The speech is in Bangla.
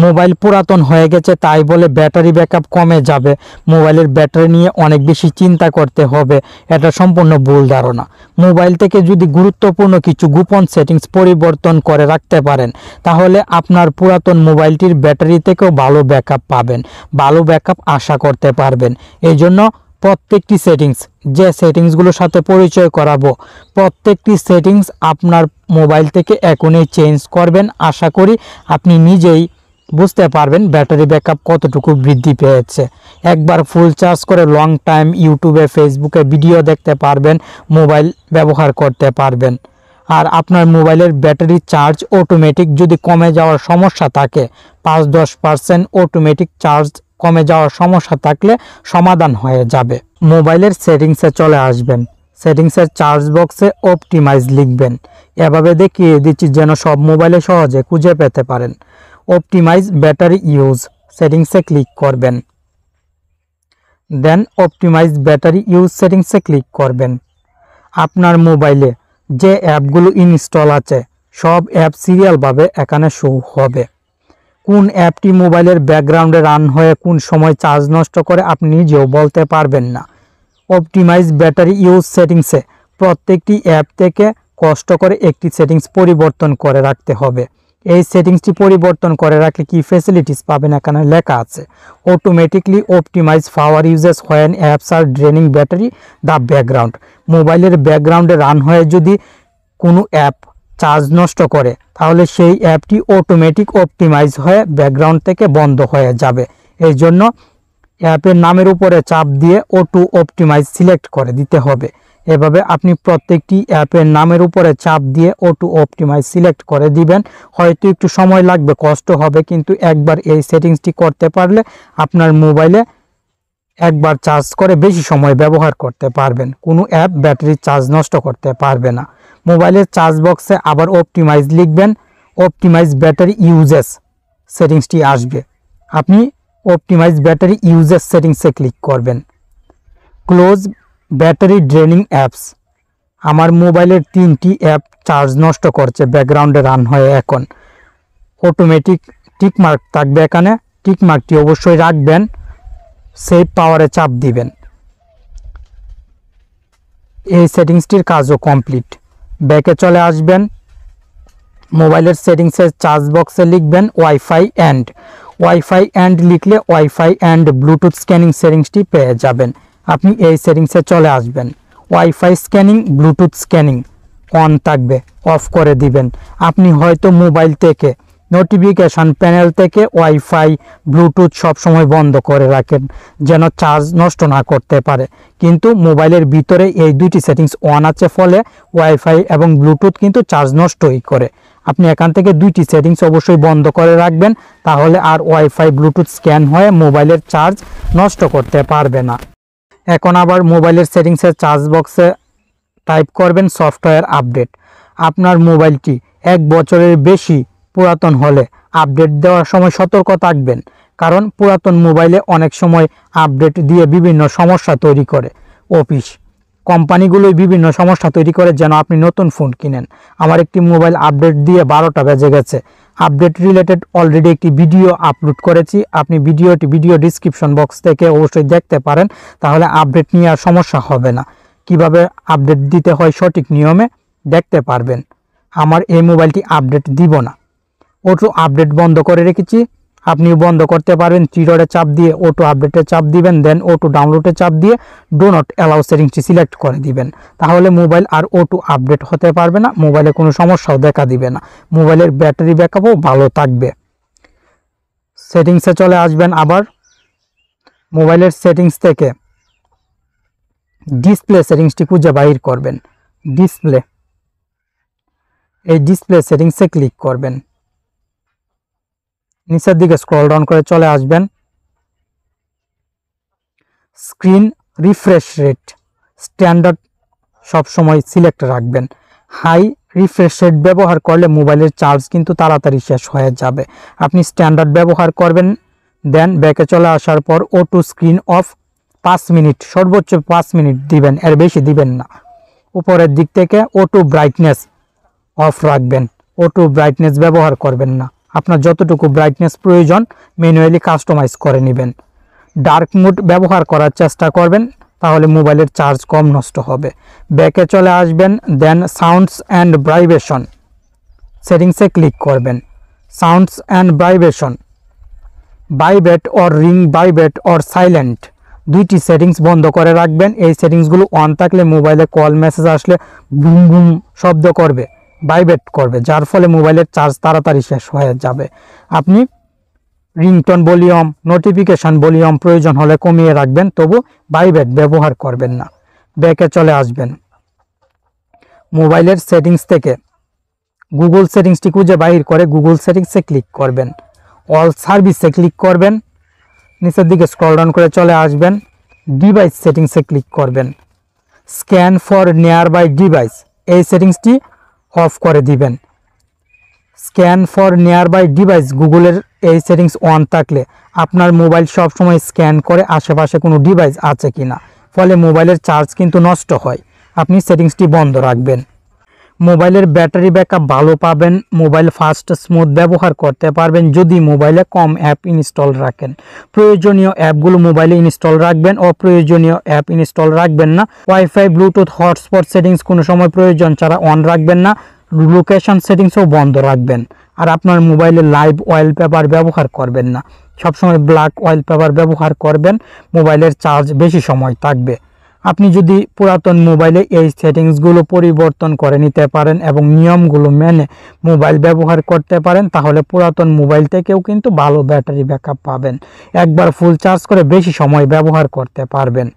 মোবাইল পুরাতন হয়ে গেছে তাই বলে ব্যাটারি ব্যাকআপ কমে যাবে, মোবাইলের ব্যাটারি নিয়ে অনেক বেশি চিন্তা করতে হবে, এটা সম্পূর্ণ ভুল ধারণা। মোবাইল থেকে যদি গুরুত্বপূর্ণ কিছু গোপন সেটিংস পরিবর্তন করে রাখতে পারেন তাহলে আপনার পুরাতন মোবাইলটির ব্যাটারি থেকেও ভালো ব্যাকআপ পাবেন, ভালো ব্যাকআপ আশা করতে পারবেন। এই জন্য প্রত্যেকটি সেটিংস, যে সেটিংসগুলোর সাথে পরিচয় করাবো, প্রত্যেকটি সেটিংস আপনার মোবাইল থেকে এখনই চেঞ্জ করবেন। আশা করি আপনি নিজেই বুঝতে পারবেন ব্যাটারি ব্যাকআপ কতটুকু বৃদ্ধি পেয়েছে। একবার ফুল চার্জ করে লং টাইম ইউটিউবে ফেসবুকে ভিডিও দেখতে পারবেন, মোবাইল ব্যবহার করতে পারবেন। আর আপনার মোবাইলের ব্যাটারি চার্জ অটোমেটিক যদি কমে যাওয়ার সমস্যা থাকে, 5-10% অটোমেটিক চার্জ কমে যাওয়ার সমস্যা থাকলে সমাধান হয়ে যাবে। মোবাইলের সেটিংসে চলে আসবেন, সেটিংসের চার্জ বক্সে অপটিমাইজ লিখবেন। এভাবে দেখিয়ে দিচ্ছি যেন সব মোবাইলে সহজে খুঁজে পেতে পারেন। অপটিমাইজ ব্যাটারি ইউজ সেটিংসে ক্লিক করবেন, দেন অপটিমাইজ ব্যাটারি ইউজ সেটিংসে ক্লিক করবেন। আপনার মোবাইলে যে অ্যাপগুলো ইনস্টল আছে সব অ্যাপ সিরিয়ালভাবে এখানে শো হবে। কোন অ্যাপটি মোবাইলের ব্যাকগ্রাউন্ডে রান হয়ে কোন সময় চার্জ নষ্ট করে আপনি নিজেও বলতে পারবেন না। অপটিমাইজ ব্যাটারি ইউজ সেটিংসে প্রত্যেকটি অ্যাপ থেকে কষ্ট করে একটি সেটিংস পরিবর্তন করে রাখতে হবে। এই সেটিংসটি পরিবর্তন করে রাখলে কি ফ্যাসিলিটিস পাবেন এখানে লেখা আছে। Automatically optimise power usage when apps are draining battery the background. মোবাইলের ব্যাকগ্রাউন্ডে রান হয়ে যদি কোনো অ্যাপ চার্জ নষ্ট করে তাহলে সেই অ্যাপটি অটোমেটিক অপটিমাইজ হয়ে ব্যাকগ্রাউন্ড থেকে বন্ধ হয়ে যাবে। এই জন্য অ্যাপের নামের উপরে চাপ দিয়ে অটো অপটিমাইজ সিলেক্ট করে দিতে হবে। এভাবে আপনি প্রত্যেকটি অ্যাপের নামের উপরে চাপ দিয়ে অটো অপটিমাইজ সিলেক্ট করে দিবেন। হয়তো একটু সময় লাগবে, কষ্ট হবে, কিন্তু একবার এই সেটিংসটি করতে পারলে আপনার মোবাইলে একবার চার্জ করে বেশি সময় ব্যবহার করতে পারবেন, কোনো অ্যাপ ব্যাটারি চার্জ নষ্ট করতে পারবে না। মোবাইলের চার্জ বক্সে আবার অপটিমাইজ লিখবেন, অপটিমাইজ ব্যাটারি ইউজেস সেটিংসটি আসবে। আপনি অপটিমাইজ ব্যাটারি ইউজেস সেটিংসে ক্লিক করবেন। Close battery draining apps. আমার মোবাইলের 3টি অ্যাপ চার্জ নষ্ট করছে ব্যাকগ্রাউন্ডে রান হয়ে, এখন অটোমেটিক টিকমার্ক থাকবে এখানে, টিকমার্কটি অবশ্যই রাখবেন, সেভ পাওয়ারে চাপ দিবেন। এই সেটিংসটির কাজও কমপ্লিট। ব্যাকে চলে আসবেন, মোবাইলের সেটিংসের চার্জ বক্সে লিখবেন ওয়াইফাই অ্যান্ড। ওয়াইফাই অ্যান্ড লিখলে ওয়াইফাই অ্যান্ড ব্লুটুথ স্ক্যানিং সেটিংসটি পেয়ে যাবেন। আপনি এই সেটিংসে চলে আসবেন, wifi scanning Bluetooth scanning on থাকবে, অফ করে দিবেন। আপনি হয়তো মোবাইল থেকে নোটিফিকেশন প্যানেল থেকে ওয়াইফাই ব্লুটুথ সবসময় বন্ধ করে রাখেন যেন চার্জ নষ্ট না করতে পারে, কিন্তু মোবাইলের ভিতরে এই দুইটি সেটিংস অন আছে ফলে ওয়াইফাই এবং ব্লুটুথ কিন্তু চার্জ নষ্টই করে। আপনি এখান থেকে দুইটি সেটিংস অবশ্যই বন্ধ করে রাখবেন, তাহলে আর ওয়াইফাই ব্লুটুথ স্ক্যান হয়ে মোবাইলের চার্জ নষ্ট করতে পারবে না। এখন আবার মোবাইলের সেটিংসের চার্জ বক্সে টাইপ করবেন সফটওয়্যার আপডেট। আপনার মোবাইলটি 1 বছরের বেশি পুরাতন হলে আপডেট দেওয়ার সময় সতর্ক থাকবেন, কারণ পুরাতন মোবাইলে অনেক সময় আপডেট দিয়ে বিভিন্ন সমস্যা তৈরি করে। অফিস কোম্পানিগুলোই বিভিন্ন সমস্যা তৈরি করে যেন আপনি নতুন ফোন কিনেন। আমার একটি মোবাইল আপডেট দিয়ে 12টা বেজে গেছে। আপডেট রিলেটেড অলরেডি একটি ভিডিও আপলোড করেছি, আপনি ভিডিও ডিসক্রিপশন বক্স থেকে অবশ্যই দেখতে পারেন, তাহলে আপডেট নিয়ে আর সমস্যা হবে না। কিভাবে আপডেট দিতে হয় সঠিক নিয়মে দেখতে পারবেন। আমার এই মোবাইলটি আপডেট দিব না, অটো আপডেট বন্ধ করে রেখেছি, আপনিও বন্ধ করতে পারবেন। 3 ডটে চাপ দিয়ে অটো আপডেটে চাপ দিবেন, দেন অটো ডাউনলোডে চাপ দিয়ে ডো নট অ্যালাউ সেটিংসটি সিলেক্ট করে দিবেন। তাহলে মোবাইল আর অটো আপডেট হতে পারবে না, মোবাইলে কোনো সমস্যাও দেখা দিবে না, মোবাইলের ব্যাটারি ব্যাকআপও ভালো থাকবে। সেটিংসে চলে আসবেন, আবার মোবাইলের সেটিংস থেকে ডিসপ্লে সেটিংসটি খুঁজে বাইর করবেন। ডিসপ্লে, এই ডিসপ্লে সেটিংসে ক্লিক করবেন, নিচের দিকে স্ক্রল ডাউন করে চলে আসবেন। স্ক্রিন রিফ্রেশ রেট স্ট্যান্ডার্ড সবসময় সিলেক্ট রাখবেন। হাই রিফ্রেশ রেট ব্যবহার করলে মোবাইলের চার্জ কিন্তু তাড়াতাড়ি শেষ হয়ে যাবে। আপনি স্ট্যান্ডার্ড ব্যবহার করবেন, দেন ব্যাকে চলে আসার পর অটো স্ক্রিন অফ 5 মিনিট, সর্বোচ্চ 5 মিনিট দিবেন, এর বেশি দিবেন না। উপরের দিক থেকে অটো ব্রাইটনেস অফ রাখবেন, অটো ব্রাইটনেস ব্যবহার করবেন না। আপনার যতটুকু ব্রাইটনেস প্রয়োজন ম্যানুয়ালি কাস্টমাইজ করে নেবেন। ডার্ক মোড ব্যবহার করার চেষ্টা করবেন, তাহলে মোবাইলের চার্জ কম নষ্ট হবে। ব্যাকে চলে আসবেন, দেন সাউন্ডস অ্যান্ড ভাইব্রেশন সেটিংসে ক্লিক করবেন। Sounds and vibration, vibrate or ring, vibrate or silent, দুইটি সেটিংস বন্ধ করে রাখবেন। এই সেটিংসগুলো অন থাকলে মোবাইলে কল মেসেজ আসলে বুম বুম শব্দ করবে, ভাইব্রেট করবে, যার ফলে মোবাইলের চার্জ তাড়াতাড়ি শেষ হয়ে যাবে। আপনি রিংটোন ভলিউম, নোটিফিকেশন ভলিউম প্রয়োজন হলে কমিয়ে রাখবেন, তবু ভাইব্রেট ব্যবহার করবেন না। ব্যাকে চলে আসবেন, মোবাইলের সেটিংস থেকে গুগল সেটিংসটি খুঁজে বাইর করে গুগল সেটিংসে ক্লিক করবেন। অল সার্ভিসে ক্লিক করবেন, নিচের দিকে স্ক্রল ডাউন করে চলে আসবেন, ডিভাইস সেটিংসে ক্লিক করবেন। Scan for nearby device, এই সেটিংসটি অফ করে দিবেন। Scan for nearby device, গুগলের এই সেটিংস অন থাকলে আপনার মোবাইল সবসময় স্ক্যান করে আশেপাশে কোনো ডিভাইস আছে কিনা, ফলে মোবাইলের চার্জ কিন্তু নষ্ট হয়। আপনি সেটিংসটি বন্ধ রাখবেন। মোবাইলের ব্যাটারি ব্যাকআপ ভালো পাবেন, মোবাইল ফাস্ট স্মুথ ব্যবহার করতে পারবেন যদি মোবাইলে কম অ্যাপ ইনস্টল রাখেন। প্রয়োজনীয় অ্যাপগুলো মোবাইলে ইনস্টল রাখবেন, অপ্রয়োজনীয় অ্যাপ ইনস্টল রাখবেন না। ওয়াইফাই, ব্লুটুথ, হটস্পট সেটিংস কোনো সময় প্রয়োজন ছাড়া অন রাখবেন না। লোকেশন সেটিংসও বন্ধ রাখবেন। আর আপনার মোবাইলে লাইভ ওয়ালপেপার ব্যবহার করবেন না, সবসময় ব্ল্যাক ওয়ালপেপার ব্যবহার করবেন, মোবাইলের চার্জ বেশি সময় থাকবে। আপনি যদি পুরাতন মোবাইলে এই সেটিংসগুলো পরিবর্তন করে নিতে পারেন এবং নিয়মগুলো মেনে মোবাইল ব্যবহার করতে পারেন, তাহলে পুরাতন মোবাইল থেকেও কিন্তু ভালো ব্যাটারি ব্যাকআপ পাবেন। একবার ফুল চার্জ করে বেশি সময় ব্যবহার করতে পারবেন।